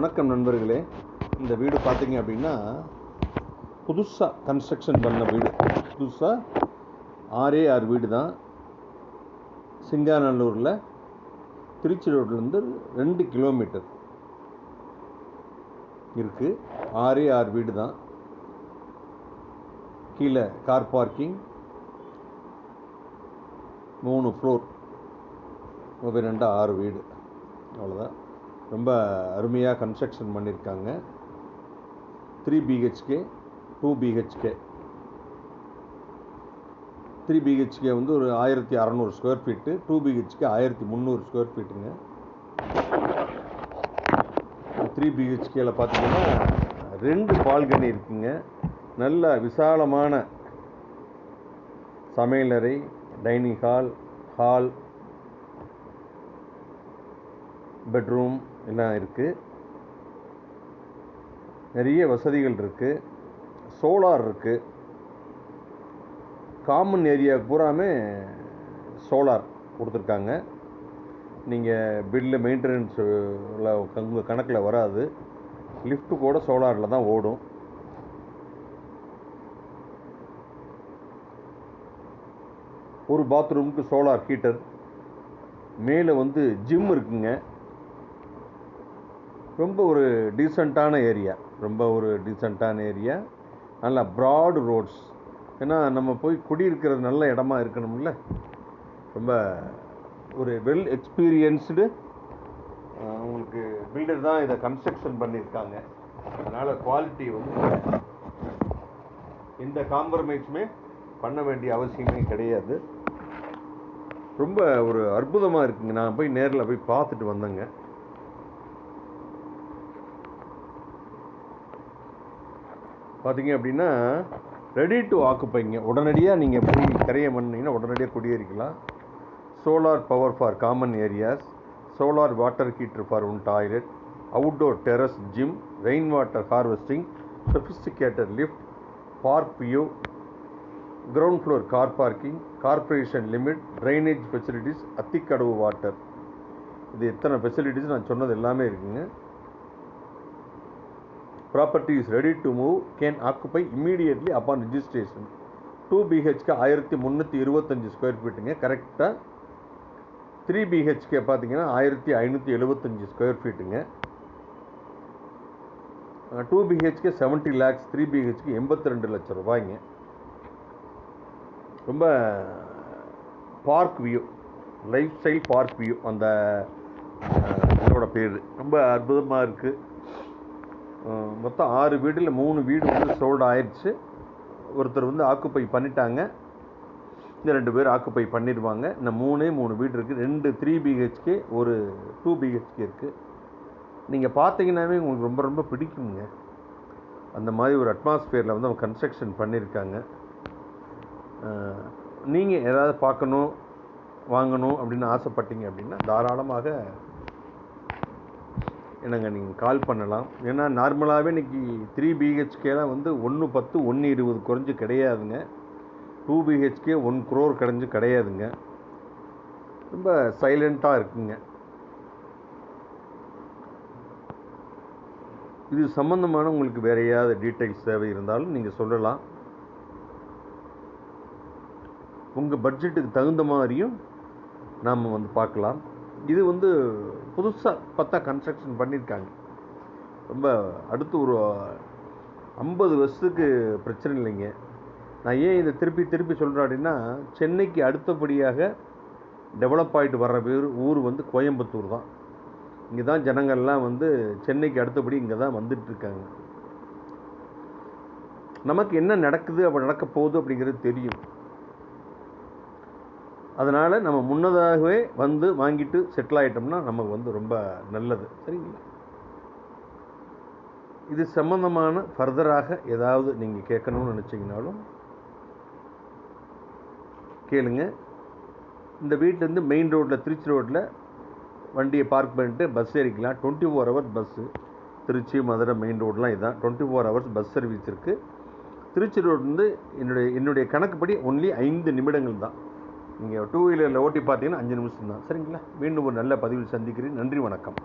வணக்கம் நண்பர்களே. இந்த வீடு பார்த்தீங்க அப்படின்னா புதுசாக கன்ஸ்ட்ரக்ஷன் பண்ண வீடு. புதுசாக 6 வீடு தான். சிங்காநல்லூரில் திருச்சி ரோட்லேருந்து 2 கிலோமீட்டர் இருக்குது. 6 வீடு தான். கீழே கார் பார்க்கிங், 3 ஃப்ளோர், 6 வீடு, அவ்வளோதான். ரொம்ப அருமையாக கன்ஸ்ட்ரக்ஷன் பண்ணியிருக்காங்க. 3 BHK, 2 BHK. 3 BHK வந்து ஒரு 1600 ஸ்கொயர் ஃபீட்டு, 2 BHK 1300 ஸ்கொயர் ஃபீட்டுங்க. 3 BHKயில் பார்த்தீங்கன்னா 2 பால்கனி இருக்குங்க. நல்ல விசாலமான சமையலறை, டைனிங் ஹால், பெட்ரூம் எல்லாம் இருக்குது. நிறைய வசதிகள் இருக்குது. சோலார் இருக்குது. காமன் ஏரியா பூராமே சோலார் கொடுத்துருக்காங்க. நீங்கள் பில்லு மெயின்டெனன்ஸில் உங்கள் கணக்கில் வராது. லிஃப்ட்டு கூட சோலாரில் தான் ஓடும். ஒரு பாத்ரூமுக்கு சோலார் ஹீட்டர். மேலே வந்து ஜிம் இருக்குங்க. ரொம்ப ஒரு டீசெண்டான ஏரியா. நல்லா ப்ராடு ரோட்ஸ். ஏன்னா நம்ம போய் குடியிருக்கிறது நல்ல இடமா இருக்கணும்ல. ரொம்ப ஒரு வெல் எக்ஸ்பீரியன்ஸ்டு உங்களுக்கு பில்டர் தான் இதை கன்ஸ்ட்ரக்ஷன் பண்ணியிருக்காங்க. அதனால் குவாலிட்டி வந்து எந்த காம்ப்ரமைஸுமே பண்ண வேண்டிய அவசியமே கிடையாது. ரொம்ப ஒரு அற்புதமாக இருக்குங்க. நான் போய் நேரில் போய் பார்த்துட்டு வந்தேங்க. பார்த்தீங்க அப்படின்னா ரெடி டு ஆக்குப்பைங்க. உடனடியாக நீங்கள் போய் கரையை பண்ணிங்கன்னா உடனடியாக குடியேறிக்கலாம். Solar power for common areas, solar water heater for one toilet, outdoor terrace gym, rain water harvesting, sophisticated lift, park view, ground floor car parking, corporation limit, drainage facilities, Athikadavu water. இது எத்தனை facilities நான் சொன்னது எல்லாமே இருக்குங்க. Property is ready to move, can occupy immediately upon registration. 2 BHK 1325 square ஃபீட்டுங்க கரெக்டாக. 3 BHK பார்த்தீங்கன்னா 1575 square ஃபீட்டுங்க. 2 BHK 70 lakhs, 3 BHK 82 லட்சம் ரூபாய்ங்க. ரொம்ப park view, life style park view அந்த இதோட பேர். ரொம்ப அற்புதமாக இருக்குது. மொத்தம் 6 வீடில் 3 வீடு வந்து சோல்டு ஆயிடுச்சு. ஒருத்தர் வந்து ஆக்குப்பை பண்ணிட்டாங்க. இந்த 2 பேர் ஆக்குப்பை பண்ணிடுவாங்க. இன்னும் 3 வீடு இருக்குது. 2 3 BHK, ஒரு 2 BHK இருக்குது. நீங்கள் பார்த்தீங்கன்னாவே உங்களுக்கு ரொம்ப ரொம்ப பிடிக்குங்க. அந்த மாதிரி ஒரு அட்மாஸ்பியரில் வந்து அவங்க கன்ஸ்ட்ரக்ஷன் பண்ணியிருக்காங்க. நீங்கள் ஏதாவது பார்க்கணும், வாங்கணும் அப்படின்னு ஆசைப்பட்டீங்க அப்படின்னா தாராளமாக என்னங்க நீங்கள் கால் பண்ணலாம். ஏன்னா நார்மலாகவே இன்றைக்கி 3 BHKலாம் வந்து 110, 120 குறைஞ்சி கிடையாதுங்க. 2 BHK 1 crore கிடைஞ்சி கிடையாதுங்க. ரொம்ப சைலண்ட்டாக இருக்குங்க. இது சம்மந்தமான உங்களுக்கு வேறு ஏதாவது டீட்டெயில்ஸ் தேவை இருந்தாலும் நீங்கள் சொல்லலாம். உங்கள் பட்ஜெட்டுக்கு தகுந்த மாதிரியும் நாம் வந்து பார்க்கலாம். இது வந்து புதுசாக பார்த்தா கன்ஸ்ட்ரக்ஷன் பண்ணியிருக்காங்க. ரொம்ப அடுத்து ஒரு 50 வருஷத்துக்கு பிரச்சனை இல்லைங்க. நான் ஏன் இதை திருப்பி சொல்கிறேன் அப்படின்னா, சென்னைக்கு அடுத்தபடியாக டெவலப் ஆகிட்டு வர்ற ஊர் வந்து கோயம்புத்தூர் தான். இங்கே தான் ஜனங்கள்லாம் வந்து சென்னைக்கு அடுத்தபடி இங்கே தான் வந்துட்டுருக்காங்க. நமக்கு என்ன நடக்குது, அப்போ நடக்க போகுது அப்படிங்கிறது தெரியும். அதனால் நம்ம முன்னதாகவே வந்து வாங்கிட்டு செட்டில் ஆகிட்டோம்னா நமக்கு வந்து ரொம்ப நல்லது. சரிங்களா? இது சம்பந்தமான ஃபர்தராக ஏதாவது நீங்கள் கேட்கணும்னு நினச்சிங்கனாலும் கேளுங்க. இந்த வீட்டிலேருந்து மெயின் ரோட்டில், திருச்சி ரோட்டில் வண்டியை பார்க் பண்ணிட்டு பஸ் ஏறிக்கலாம். 24 hours bus. Trichy, Madurai main ரோடெலாம் இதுதான். 24 hours பஸ் சர்வீஸ் இருக்குது. திருச்சி ரோட்லேருந்து என்னுடைய கணக்குப்படி ஒன்லி 5 நிமிடங்கள் தான். நீங்கள் 2 வீலரில் ஓட்டி பார்த்தீங்கன்னா 5 நிமிஷம் தான். சரிங்களா? மீண்டும் ஒரு நல்ல பதிவில் சந்திக்கிறேன். நன்றி, வணக்கம்.